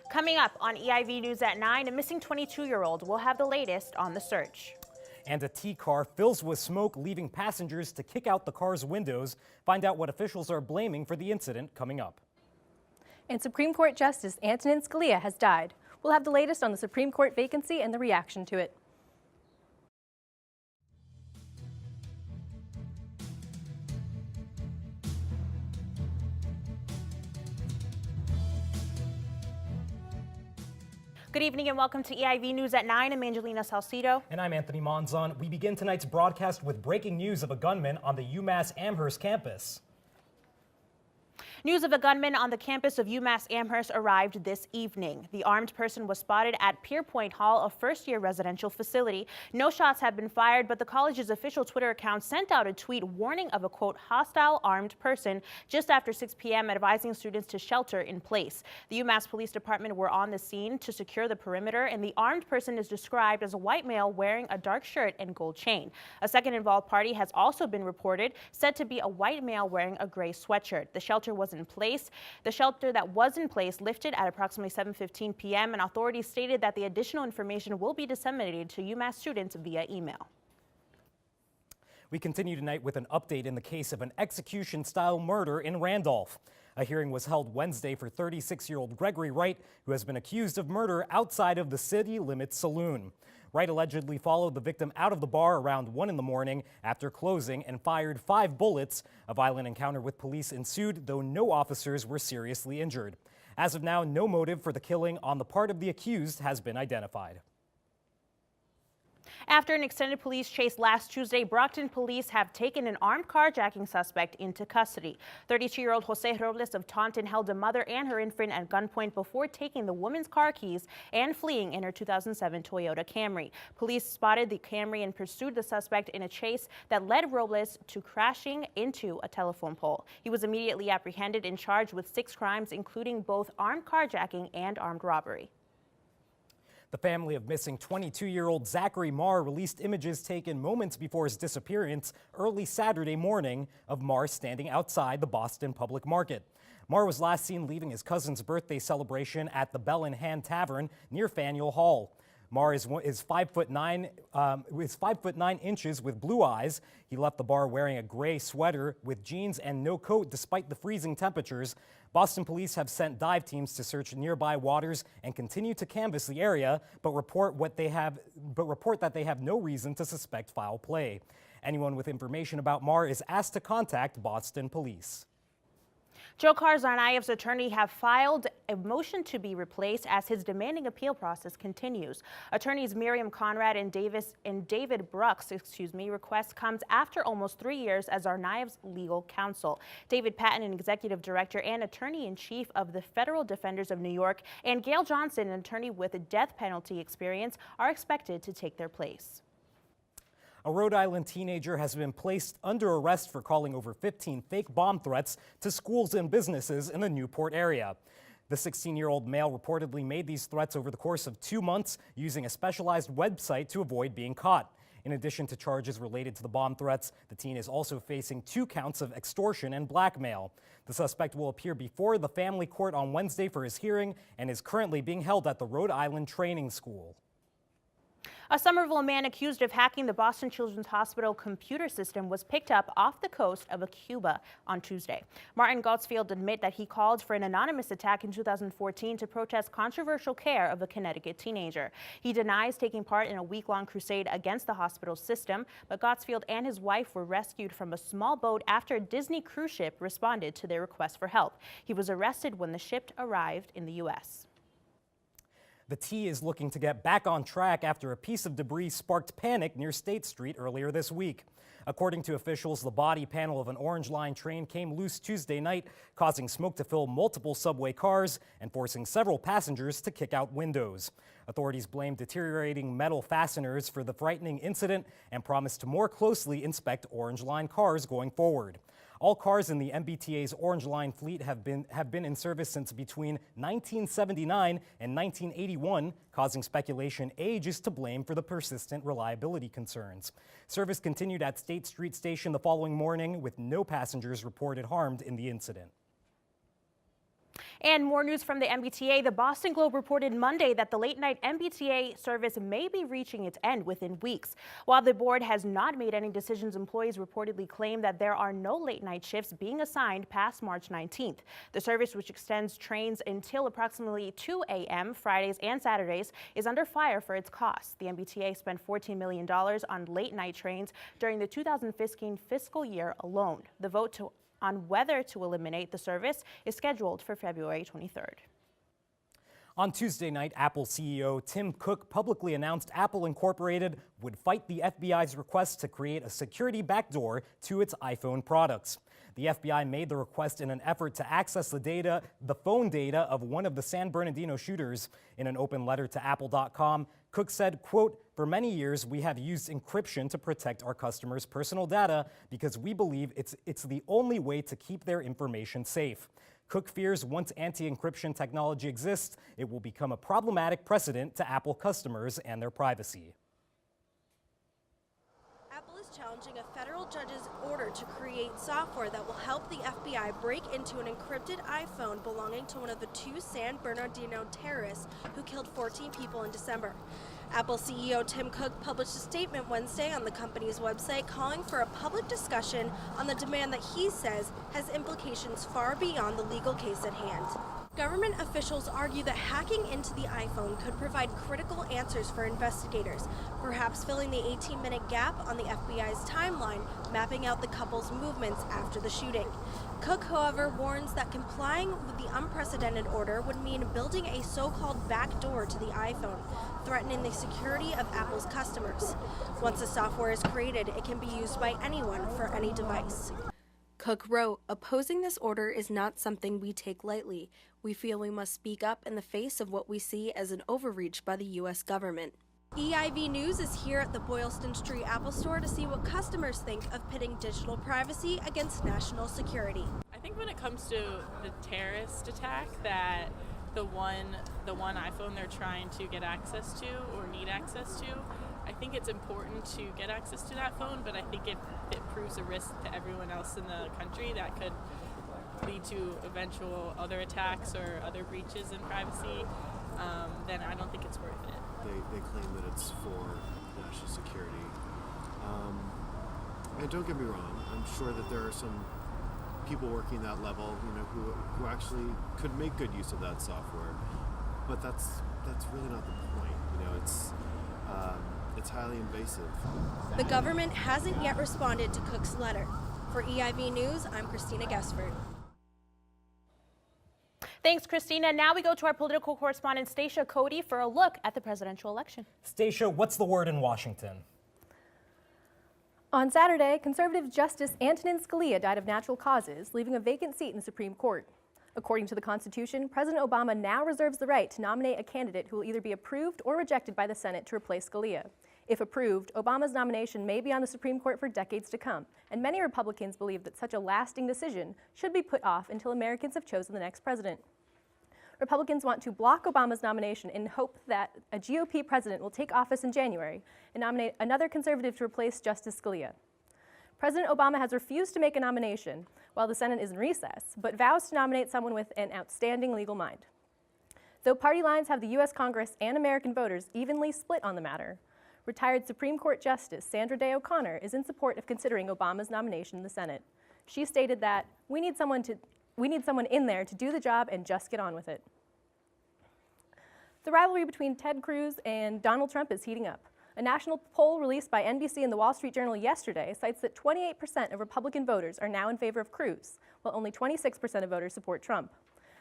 Coming up on EIV News at 9, a missing 22-year-old. We'll have the latest on the search. And a T-car fills with smoke, leaving passengers to kick out the car's windows. Find out what officials are blaming for the incident coming up. And Supreme Court Justice Antonin Scalia has died. We'll have the latest on the Supreme Court vacancy and the reaction to it. Good evening and welcome to EIV News at 9. I'm Angelina Salcido. And I'm Anthony Monzon. We begin tonight's broadcast with breaking news of a gunman on the UMass Amherst campus. News of a gunman on the campus of UMass Amherst arrived this evening. The armed person was spotted at Pierpoint Hall, a first-year residential facility. No shots have been fired, but the college's official Twitter account sent out a tweet warning of a, quote, hostile armed person just after 6 p.m. advising students to shelter in place. The UMass Police Department were on the scene to secure the perimeter, and the armed person is described as a white male wearing a dark shirt and gold chain. A second involved party has also been reported, said to be a white male wearing a gray sweatshirt. The shelter was in place. The shelter that was in place lifted at approximately 7:15 p.m. and authorities stated that the additional information will be disseminated to UMass students via email. We continue tonight with an update in the case of an execution-style murder in Randolph. A hearing was held Wednesday for 36-year-old Gregory Wright, who has been accused of murder outside of the city limits saloon. Wright allegedly followed the victim out of the bar around 1 in the morning after closing and fired 5 bullets. A violent encounter with police ensued, though no officers were seriously injured. As of now, no motive for the killing on the part of the accused has been identified. After an extended police chase last Tuesday, Brockton police have taken an armed carjacking suspect into custody. 32-year-old Jose Robles of Taunton held a mother and her infant at gunpoint before taking the woman's car keys and fleeing in her 2007 Toyota Camry. Police spotted the Camry and pursued the suspect in a chase that led Robles to crashing into a telephone pole. He was immediately apprehended and charged with 6 crimes, including both armed carjacking and armed robbery. The family of missing 22-year-old Zachary Marr released images taken moments before his disappearance early Saturday morning of Marr standing outside the Boston Public Market. Marr was last seen leaving his cousin's birthday celebration at the Bell in Hand Tavern near Faneuil Hall. Marr is 5'9" with blue eyes. He left the bar wearing a gray sweater with jeans and no coat despite the freezing temperatures. Boston police have sent dive teams to search nearby waters and continue to canvass the area, but report that they have no reason to suspect foul play. Anyone with information about Marr is asked to contact Boston police. Dzhokhar Tsarnaev's attorney have filed a motion to be replaced as his demanding appeal process continues. Attorneys Miriam Conrad and David Brooks, request comes after almost 3 years as Tsarnaev's legal counsel. David Patton, an executive director and attorney-in-chief of the Federal Defenders of New York, and Gail Johnson, an attorney with a death penalty experience, are expected to take their place. A Rhode Island teenager has been placed under arrest for calling over 15 fake bomb threats to schools and businesses in the Newport area. The 16-year-old male reportedly made these threats over the course of 2 months using a specialized website to avoid being caught. In addition to charges related to the bomb threats, the teen is also facing 2 counts of extortion and blackmail. The suspect will appear before the family court on Wednesday for his hearing and is currently being held at the Rhode Island Training School. A Somerville man accused of hacking the Boston Children's Hospital computer system was picked up off the coast of Cuba on Tuesday. Martin Gottsfield admitted that he called for an anonymous attack in 2014 to protest controversial care of a Connecticut teenager. He denies taking part in a week-long crusade against the hospital system, but Gottsfield and his wife were rescued from a small boat after a Disney cruise ship responded to their request for help. He was arrested when the ship arrived in the U.S. The T is looking to get back on track after a piece of debris sparked panic near State Street earlier this week. According to officials, the body panel of an Orange Line train came loose Tuesday night, causing smoke to fill multiple subway cars and forcing several passengers to kick out windows. Authorities blame deteriorating metal fasteners for the frightening incident and promise to more closely inspect Orange Line cars going forward. All cars in the MBTA's Orange Line fleet have been in service since between 1979 and 1981, causing speculation age is to blame for the persistent reliability concerns. Service continued at State Street Station the following morning with no passengers reported harmed in the incident. And more news from the MBTA. The Boston Globe reported Monday that the late-night MBTA service may be reaching its end within weeks. While the board has not made any decisions, employees reportedly claim that there are no late-night shifts being assigned past March 19th. The service, which extends trains until approximately 2 a.m. Fridays and Saturdays, is under fire for its costs. The MBTA spent $14 million on late-night trains during the 2015 fiscal year alone. The vote on whether to eliminate the service is scheduled for February 23rd. On Tuesday night, Apple CEO Tim Cook publicly announced Apple Incorporated would fight the FBI's request to create a security backdoor to its iPhone products. The FBI made the request in an effort to access the phone data of one of the San Bernardino shooters. In an open letter to Apple.com, Cook said, quote, "For many years, we have used encryption to protect our customers' personal data because we believe it's the only way to keep their information safe." Cook fears once anti-encryption technology exists, it will become a problematic precedent to Apple customers and their privacy. Apple is challenging a federal judge's order to create software that will help the FBI break into an encrypted iPhone belonging to one of the two San Bernardino terrorists who killed 14 people in December. Apple CEO Tim Cook published a statement Wednesday on the company's website calling for a public discussion on the demand that he says has implications far beyond the legal case at hand. Government officials argue that hacking into the iPhone could provide critical answers for investigators, perhaps filling the 18-minute gap on the FBI's timeline, mapping out the couple's movements after the shooting. Cook, however, warns that complying with the unprecedented order would mean building a so-called backdoor to the iPhone, threatening the security of Apple's customers. Once the software is created, it can be used by anyone for any device. Cook wrote, "Opposing this order is not something we take lightly. We feel we must speak up in the face of what we see as an overreach by the U.S. government." EIV News is here at the Boylston Street Apple Store to see what customers think of pitting digital privacy against national security. I think when it comes to the terrorist attack, that the one iPhone they're trying to get access to or need access to, I think it's important to get access to that phone, but I think if it proves a risk to everyone else in the country that could lead to eventual other attacks or other breaches in privacy, then I don't think it's worth it. They claim that it's for national security. And don't get me wrong, I'm sure that there are some people working that level, who actually could make good use of that software. But that's really not the point. It's highly invasive. The government hasn't yet responded to Cook's letter. For EIV News, I'm Christina Gesford. Thanks, Christina. Now we go to our political correspondent, Stacia Cody, for a look at the presidential election. Stacia, what's the word in Washington? On Saturday, conservative Justice Antonin Scalia died of natural causes, leaving a vacant seat in the Supreme Court. According to the Constitution, President Obama now reserves the right to nominate a candidate who will either be approved or rejected by the Senate to replace Scalia. If approved, Obama's nomination may be on the Supreme Court for decades to come, and many Republicans believe that such a lasting decision should be put off until Americans have chosen the next president. Republicans want to block Obama's nomination in hope that a GOP president will take office in January and nominate another conservative to replace Justice Scalia. President Obama has refused to make a nomination while the Senate is in recess, but vows to nominate someone with an outstanding legal mind. Though party lines have the U.S. Congress and American voters evenly split on the matter, retired Supreme Court Justice Sandra Day O'Connor is in support of considering Obama's nomination in the Senate. She stated that, we need someone in there to do the job and just get on with it. The rivalry between Ted Cruz and Donald Trump is heating up. A national poll released by NBC and the Wall Street Journal yesterday cites that 28% of Republican voters are now in favor of Cruz, while only 26% of voters support Trump.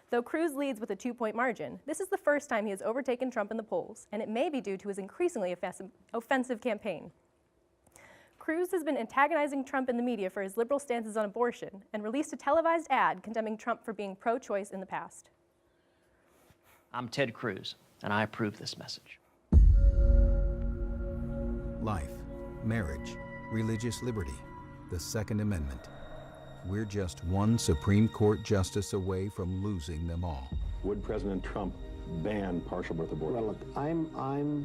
Though Cruz leads with a 2-point margin, this is the first time he has overtaken Trump in the polls, and it may be due to his increasingly offensive campaign. Cruz has been antagonizing Trump in the media for his liberal stances on abortion and released a televised ad condemning Trump for being pro-choice in the past. I'm Ted Cruz, and I approve this message. Life, marriage, religious liberty, the Second Amendment. We're just one Supreme Court justice away from losing them all. Would President Trump ban partial birth abortion? Well, look, I'm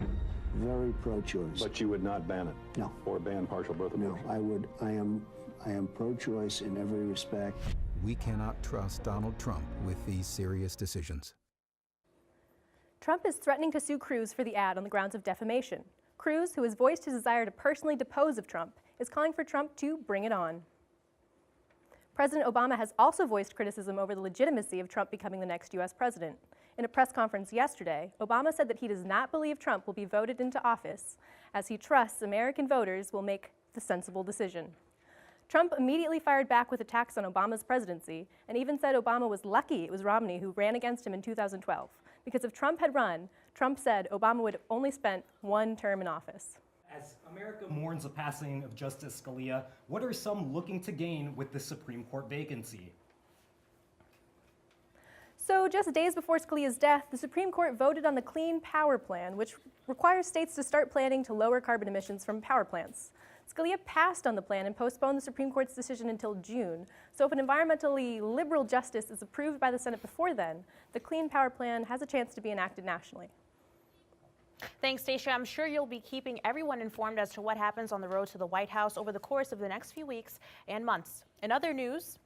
very pro-choice. But you would not ban it? No. Or ban partial birth abortion? No, I would. I am pro-choice in every respect. We cannot trust Donald Trump with these serious decisions. Trump is threatening to sue Cruz for the ad on the grounds of defamation. Cruz, who has voiced his desire to personally depose of Trump, is calling for Trump to bring it on. President Obama has also voiced criticism over the legitimacy of Trump becoming the next U.S. president. In a press conference yesterday, Obama said that he does not believe Trump will be voted into office, as he trusts American voters will make the sensible decision. Trump immediately fired back with attacks on Obama's presidency, and even said Obama was lucky it was Romney who ran against him in 2012. Because if Trump had run, Trump said Obama would have only spent one term in office. As America mourns the passing of Justice Scalia, what are some looking to gain with the Supreme Court vacancy? So just days before Scalia's death, the Supreme Court voted on the Clean Power Plan, which requires states to start planning to lower carbon emissions from power plants. Scalia passed on the plan and postponed the Supreme Court's decision until June. So if an environmentally liberal justice is approved by the Senate before then, the Clean Power Plan has a chance to be enacted nationally. Thanks, Stacia. I'm sure you'll be keeping everyone informed as to what happens on the road to the White House over the course of the next few weeks and months. In other news,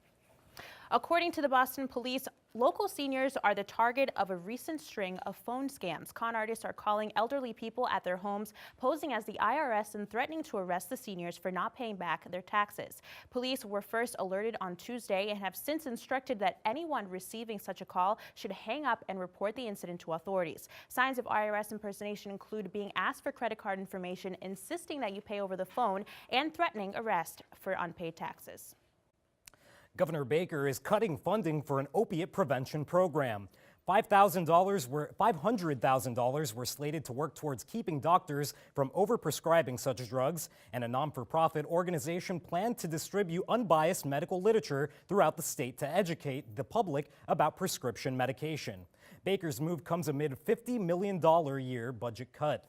according to the Boston Police, local seniors are the target of a recent string of phone scams. Con artists are calling elderly people at their homes, posing as the IRS and threatening to arrest the seniors for not paying back their taxes. Police were first alerted on Tuesday and have since instructed that anyone receiving such a call should hang up and report the incident to authorities. Signs of IRS impersonation include being asked for credit card information, insisting that you pay over the phone, and threatening arrest for unpaid taxes. Governor Baker is cutting funding for an opiate prevention program. $500,000 were slated to work towards keeping doctors from overprescribing such drugs, and a non-for-profit organization planned to distribute unbiased medical literature throughout the state to educate the public about prescription medication. Baker's move comes amid a $50 million a year budget cut.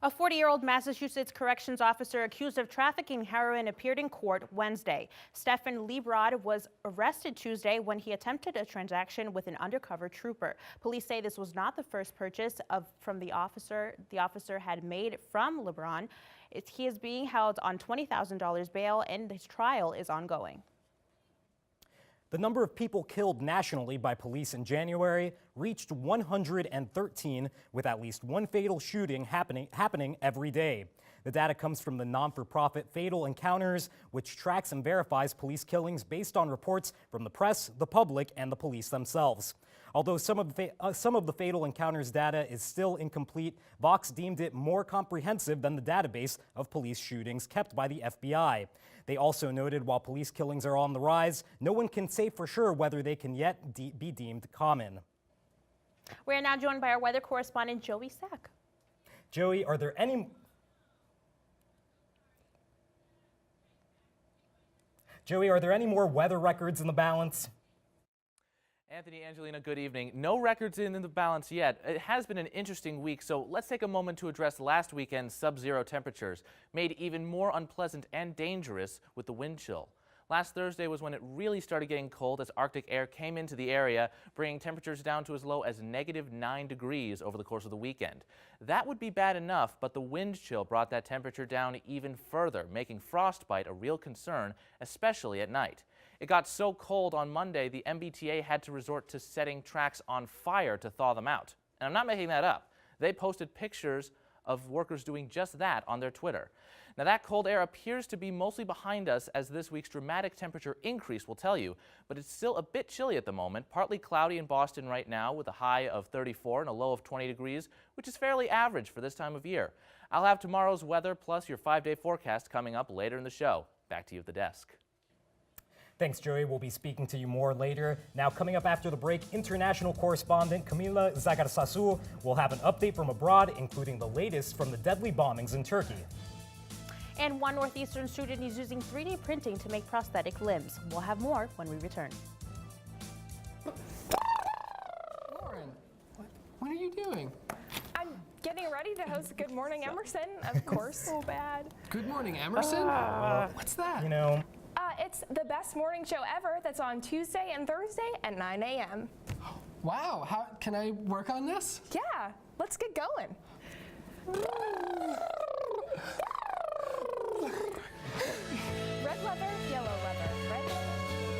A 40-year-old Massachusetts corrections officer accused of trafficking heroin appeared in court Wednesday. Stephen Lebrod was arrested Tuesday when he attempted a transaction with an undercover trooper. Police say this was not the first purchase from the officer had made from LeBron. He is being held on $20,000 bail, and his trial is ongoing. The number of people killed nationally by police in January reached 113, with at least one fatal shooting happening every day. The data comes from the non-for-profit Fatal Encounters, which tracks and verifies police killings based on reports from the press, the public, and the police themselves. Although some of the Fatal Encounters data is still incomplete, Vox deemed it more comprehensive than the database of police shootings kept by the FBI. They also noted while police killings are on the rise, no one can say for sure whether they can yet be deemed common. We are now joined by our weather correspondent, Joey Sack. Joey, are there any more weather records in the balance? Anthony, Angelina, good evening. No records in the balance yet. It has been an interesting week, so let's take a moment to address last weekend's sub-zero temperatures, made even more unpleasant and dangerous with the wind chill. Last Thursday was when it really started getting cold as Arctic air came into the area, bringing temperatures down to as low as -9 degrees over the course of the weekend. That would be bad enough, but the wind chill brought that temperature down even further, making frostbite a real concern, especially at night. It got so cold on Monday, the MBTA had to resort to setting tracks on fire to thaw them out. And I'm not making that up. They posted pictures of workers doing just that on their Twitter. Now, that cold air appears to be mostly behind us, as this week's dramatic temperature increase will tell you, but it's still a bit chilly at the moment. Partly cloudy in Boston right now with a high of 34 and a low of 20 degrees, which is fairly average for this time of year. I'll have tomorrow's weather plus your 5-day forecast coming up later in the show. Back to you at the desk. Thanks, Joey. We'll be speaking to you more later. Now, coming up after the break, international correspondent Camila Zagarsasu will have an update from abroad, including the latest from the deadly bombings in Turkey. And one Northeastern student is using 3D printing to make prosthetic limbs. We'll have more when we return. Lauren, what are you doing? I'm getting ready to host Good Morning Emerson, of course. So bad. Good Morning Emerson? What's that? You know, it's the best morning show ever that's on Tuesday and Thursday at 9 a.m. Wow, how can I work on this? Yeah, let's get going. Red leather, yellow leather, red leather.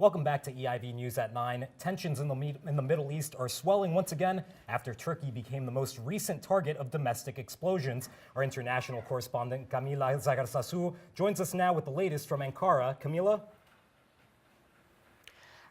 Welcome back to EIV News at 9. Tensions in the Middle East are swelling once again after Turkey became the most recent target of domestic explosions. Our international correspondent Camila Zagarsasu joins us now with the latest from Ankara. Camila?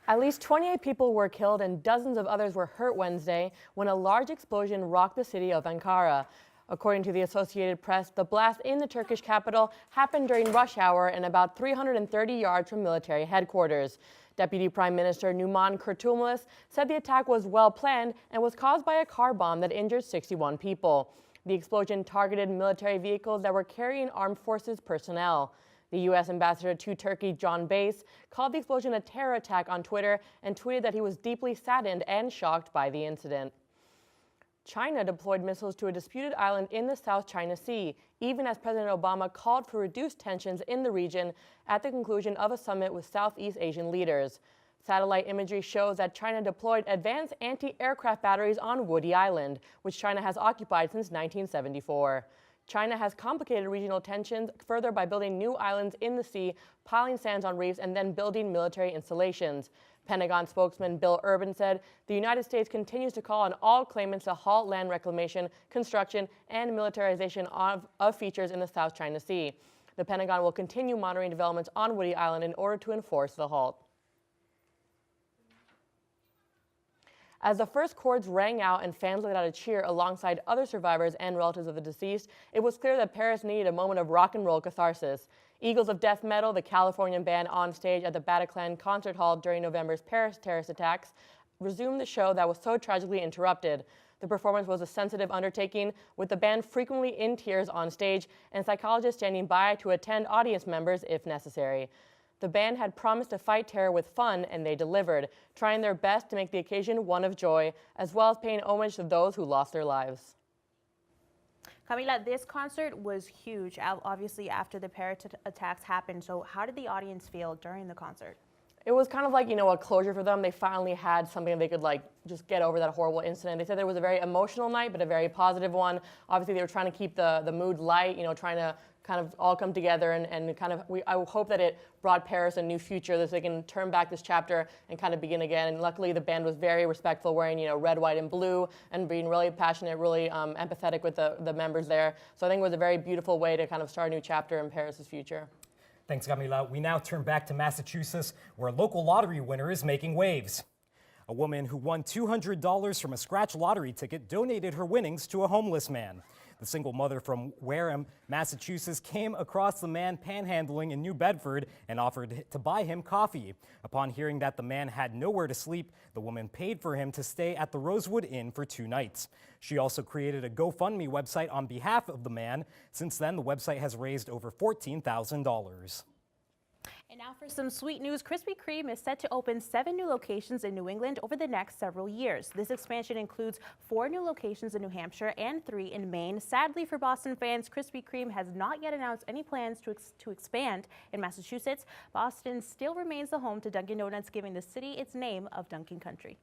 At least 28 people were killed and dozens of others were hurt Wednesday when a large explosion rocked the city of Ankara. According to the Associated Press, the blast in the Turkish capital happened during rush hour and about 330 yards from military headquarters. Deputy Prime Minister Numan Kurtulmuş said the attack was well planned and was caused by a car bomb that injured 61 people. The explosion targeted military vehicles that were carrying armed forces personnel. The U.S. ambassador to Turkey, John Bass, called the explosion a terror attack on Twitter and tweeted that he was deeply saddened and shocked by the incident. China deployed missiles to a disputed island in the South China Sea, even as President Obama called for reduced tensions in the region at the conclusion of a summit with Southeast Asian leaders. Satellite imagery shows that China deployed advanced anti-aircraft batteries on Woody Island, which China has occupied since 1974. China has complicated regional tensions further by building new islands in the sea, piling sands on reefs, and then building military installations. Pentagon spokesman Bill Urban said the United States continues to call on all claimants to halt land reclamation, construction, and militarization of features in the South China Sea. The Pentagon will continue monitoring developments on Woody Island in order to enforce the halt. As the first chords rang out and fans let out a cheer alongside other survivors and relatives of the deceased, it was clear that Paris needed a moment of rock and roll catharsis. Eagles of Death Metal, the Californian band on stage at the Bataclan Concert Hall during November's Paris terrorist attacks, resumed the show that was so tragically interrupted. The performance was a sensitive undertaking, with the band frequently in tears on stage and psychologists standing by to attend audience members if necessary. The band had promised to fight terror with fun, and they delivered, trying their best to make the occasion one of joy, as well as paying homage to those who lost their lives. Camila, this concert was huge, obviously after the Paris attacks happened. So how did the audience feel during the concert? It was kind of like, a closure for them. They finally had something they could just get over that horrible incident. They said it was a very emotional night, but a very positive one. Obviously, they were trying to keep the mood light, trying to kind of all come together and I hope that it brought Paris a new future, that they can turn back this chapter and kind of begin again. And luckily the band was very respectful, wearing red, white, and blue, and being really passionate, really empathetic with the members there. So I think it was a very beautiful way to kind of start a new chapter in Paris's future. Thanks, Camila. We now turn back to Massachusetts, where a local lottery winner is making waves. A woman who won $200 from a scratch lottery ticket donated her winnings to a homeless man. The single mother from Wareham, Massachusetts, came across the man panhandling in New Bedford and offered to buy him coffee. Upon hearing that the man had nowhere to sleep, the woman paid for him to stay at the Rosewood Inn for 2 nights. She also created a GoFundMe website on behalf of the man. Since then, the website has raised over $14,000. And now for some sweet news. Krispy Kreme is set to open 7 new locations in New England over the next several years. This expansion includes 4 new locations in New Hampshire and 3 in Maine. Sadly for Boston fans, Krispy Kreme has not yet announced any plans to expand in Massachusetts. Boston still remains the home to Dunkin' Donuts, giving the city its name of Dunkin' Country.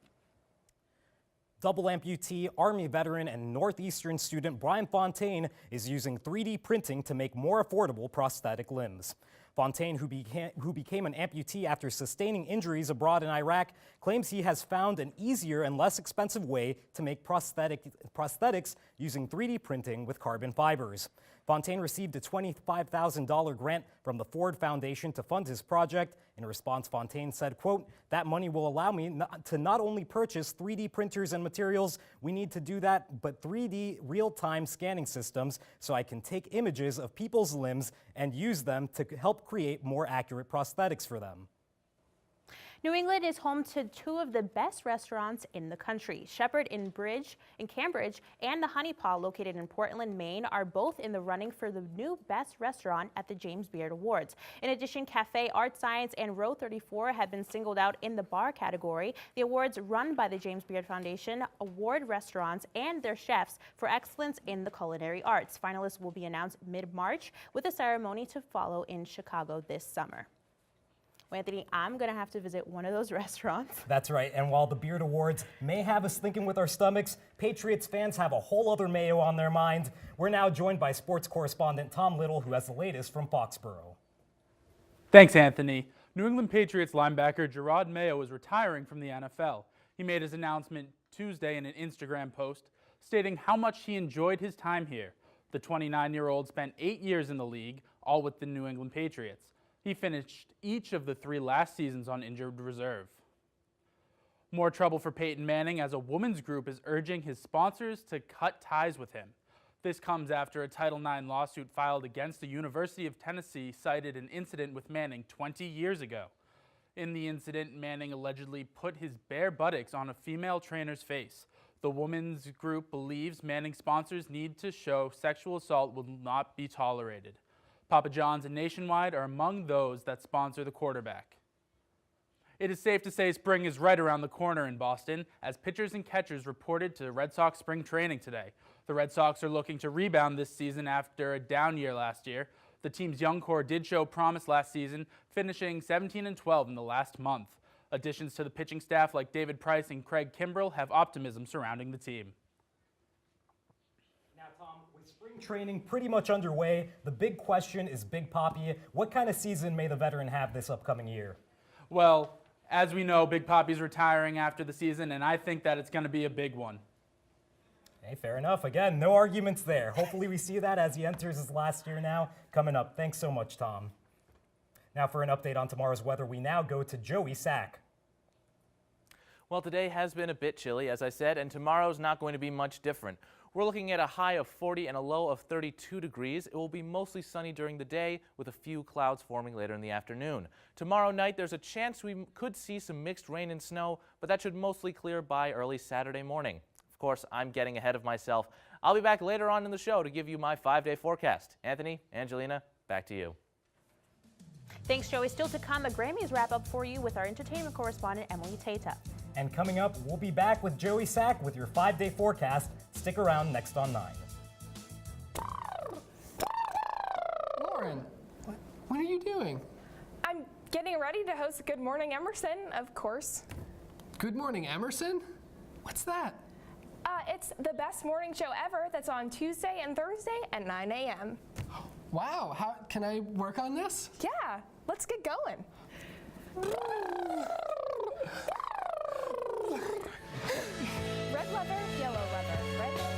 Double amputee, Army veteran, and Northeastern student Brian Fontaine is using 3D printing to make more affordable prosthetic limbs. Fontaine, who became an amputee after sustaining injuries abroad in Iraq, claims he has found an easier and less expensive way to make prosthetics using 3D printing with carbon fibers. Fontaine received a $25,000 grant from the Ford Foundation to fund his project. In response, Fontaine said, quote, "That money will allow me to not only purchase 3D printers and materials we need to do that, but 3D real-time scanning systems so I can take images of people's limbs and use them to help create more accurate prosthetics for them." New England is home to 2 of the best restaurants in the country. Shepherd in Cambridge and the Honey Paw, located in Portland, Maine, are both in the running for the new best restaurant at the James Beard Awards. In addition, Cafe Art Science and Row 34 have been singled out in the bar category. The awards, run by the James Beard Foundation, award restaurants and their chefs for excellence in the culinary arts. Finalists will be announced mid-March, with a ceremony to follow in Chicago this summer. Well, Anthony, I'm going to have to visit one of those restaurants. That's right. And while the Beard Awards may have us thinking with our stomachs, Patriots fans have a whole other mayo on their mind. We're now joined by sports correspondent Tom Little, who has the latest from Foxborough. Thanks, Anthony. New England Patriots linebacker Gerard Mayo is retiring from the NFL. He made his announcement Tuesday in an Instagram post, stating how much he enjoyed his time here. The 29-year-old spent 8 years in the league, all with the New England Patriots. He finished each of the 3 last seasons on injured reserve. More trouble for Peyton Manning as a women's group is urging his sponsors to cut ties with him. This comes after a Title IX lawsuit filed against the University of Tennessee cited an incident with Manning 20 years ago. In the incident, Manning allegedly put his bare buttocks on a female trainer's face. The women's group believes Manning sponsors need to show sexual assault will not be tolerated. Papa John's and Nationwide are among those that sponsor the quarterback. It is safe to say spring is right around the corner in Boston, as pitchers and catchers reported to Red Sox spring training today. The Red Sox are looking to rebound this season after a down year last year. The team's young core did show promise last season, finishing 17-12 in the last month. Additions to the pitching staff like David Price and Craig Kimbrell have optimism surrounding the team. Now, Tom, with spring training pretty much underway, the big question is Big Papi. What kind of season may the veteran have this upcoming year? Well, as we know, Big Papi's retiring after the season, and I think that it's going to be a big one. Hey, fair enough. Again, no arguments there. Hopefully we see that as he enters his last year now coming up. Thanks so much, Tom. Now for an update on tomorrow's weather, we now go to Joey Sack. Well, today has been a bit chilly, as I said, and tomorrow's not going to be much different. We're looking at a high of 40 and a low of 32 degrees. It will be mostly sunny during the day with a few clouds forming later in the afternoon. Tomorrow night, there's a chance we could see some mixed rain and snow, but that should mostly clear by early Saturday morning. Of course, I'm getting ahead of myself. I'll be back later on in the show to give you my 5-day forecast. Anthony, Angelina, back to you. Thanks, Joey. Still to come, a Grammys wrap-up for you with our entertainment correspondent, Emily Tata. And coming up, we'll be back with Joey Sack with your 5-day forecast. Stick around next on 9. Lauren, what are you doing? I'm getting ready to host Good Morning Emerson, of course. Good Morning Emerson? What's that? It's the best morning show ever that's on Tuesday and Thursday at 9 a.m. Wow, how can I work on this? Yeah, let's get going. Red leather, yellow leather, red leather.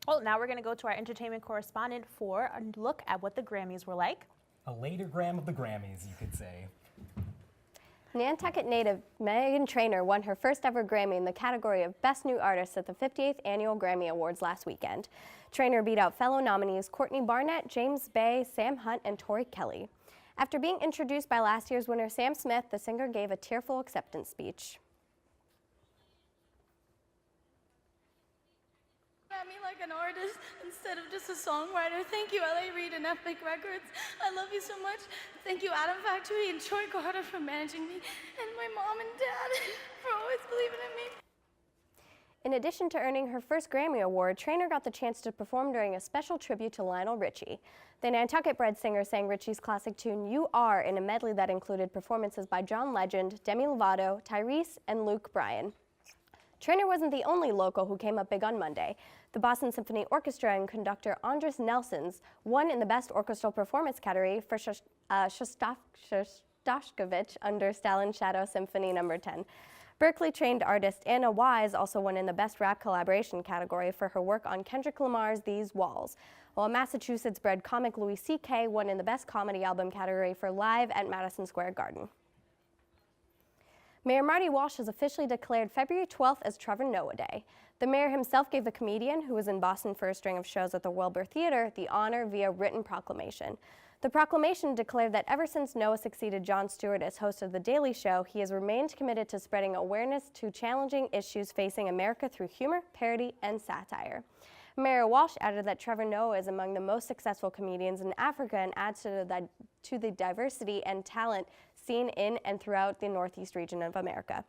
Well, now we're going to go to our entertainment correspondent for a look at what the Grammys were like. A later gram of the Grammys, you could say. Nantucket native Meghan Trainor won her first ever Grammy in the category of Best New Artist at the 58th Annual Grammy Awards last weekend. Trainor beat out fellow nominees Courtney Barnett, James Bay, Sam Hunt, and Tori Kelly. After being introduced by last year's winner Sam Smith, the singer gave a tearful acceptance speech. At me like an artist instead of just a songwriter. Thank you, LA Reid and Epic Records. I love you so much. Thank you, Adam Factory and Troy Carter for managing me, and my mom and dad for always believing in me. In addition to earning her first Grammy Award, Trainor got the chance to perform during a special tribute to Lionel Richie. The Nantucket-bred singer sang Richie's classic tune, You Are, in a medley that included performances by John Legend, Demi Lovato, Tyrese, and Luke Bryan. Trainor wasn't the only local who came up big on Monday. The Boston Symphony Orchestra and conductor Andris Nelsons won in the Best Orchestral Performance category for Shostakovich under Stalin Shadow Symphony No. 10. Berkeley-trained artist Anna Wise also won in the Best Rap Collaboration category for her work on Kendrick Lamar's These Walls. while Massachusetts-bred comic Louis C.K. won in the Best Comedy Album category for Live at Madison Square Garden. Mayor Marty Walsh has officially declared February 12th as Trevor Noah Day. The mayor himself gave the comedian, who was in Boston for a string of shows at the Wilbur Theater, the honor via written proclamation. The proclamation declared that ever since Noah succeeded Jon Stewart as host of The Daily Show, he has remained committed to spreading awareness to challenging issues facing America through humor, parody, and satire. Mayor Walsh added that Trevor Noah is among the most successful comedians in Africa and adds to the diversity and talent seen in and throughout the Northeast region of America.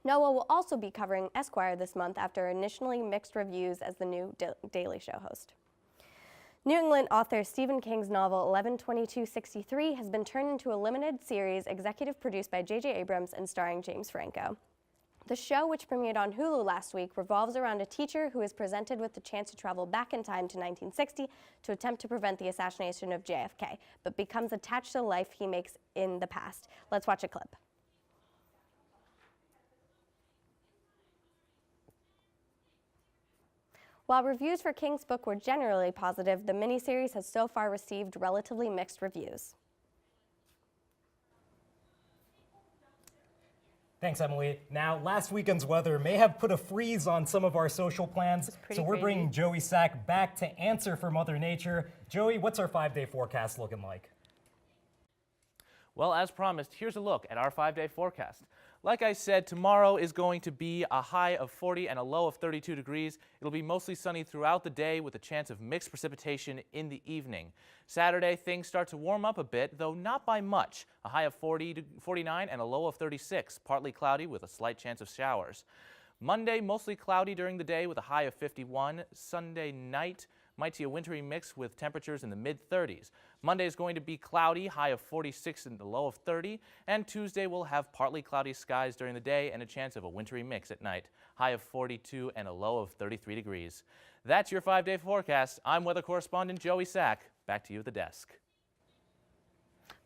Noah will also be covering Esquire this month after initially mixed reviews as the new Daily Show host. New England author Stephen King's novel 11/22/63 has been turned into a limited series executive produced by J.J. Abrams and starring James Franco. The show, which premiered on Hulu last week, revolves around a teacher who is presented with the chance to travel back in time to 1960 to attempt to prevent the assassination of JFK, but becomes attached to the life he makes in the past. Let's watch a clip. While reviews for King's book were generally positive, the miniseries has so far received relatively mixed reviews. Thanks, Emily. Now, last weekend's weather may have put a freeze on some of our social plans, so we're bringing Joey Sack back to answer for Mother Nature. Joey, what's our 5-day forecast looking like? Well, as promised, here's a look at our 5-day forecast. Like I said, tomorrow is going to be a high of 40 and a low of 32 degrees. It'll be mostly sunny throughout the day with a chance of mixed precipitation in the evening. Saturday, things start to warm up a bit, though not by much. A high of 40 to 49 and a low of 36, partly cloudy with a slight chance of showers. Monday, mostly cloudy during the day with a high of 51. Sunday night, might see a wintry mix with temperatures in the mid-30s. Monday is going to be cloudy, high of 46 and the low of 30. And Tuesday will have partly cloudy skies during the day and a chance of a wintry mix at night. High of 42 and a low of 33 degrees. That's your 5-day forecast. I'm weather correspondent Joey Sack. Back to you at the desk.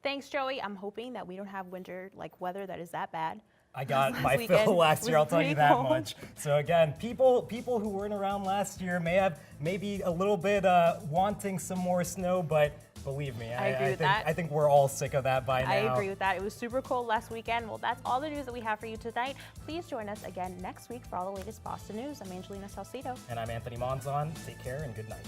Thanks, Joey. I'm hoping that we don't have winter-like weather that is that bad. I got my fill last year, I'll tell you that much. So again, people who weren't around last year may be a little bit wanting some more snow, but believe me, I think we're all sick of that by now. I agree with that. It was super cold last weekend. Well, that's all the news that we have for you tonight. Please join us again next week for all the latest Boston news. I'm Angelina Salcido. And I'm Anthony Monzon. Take care and good night.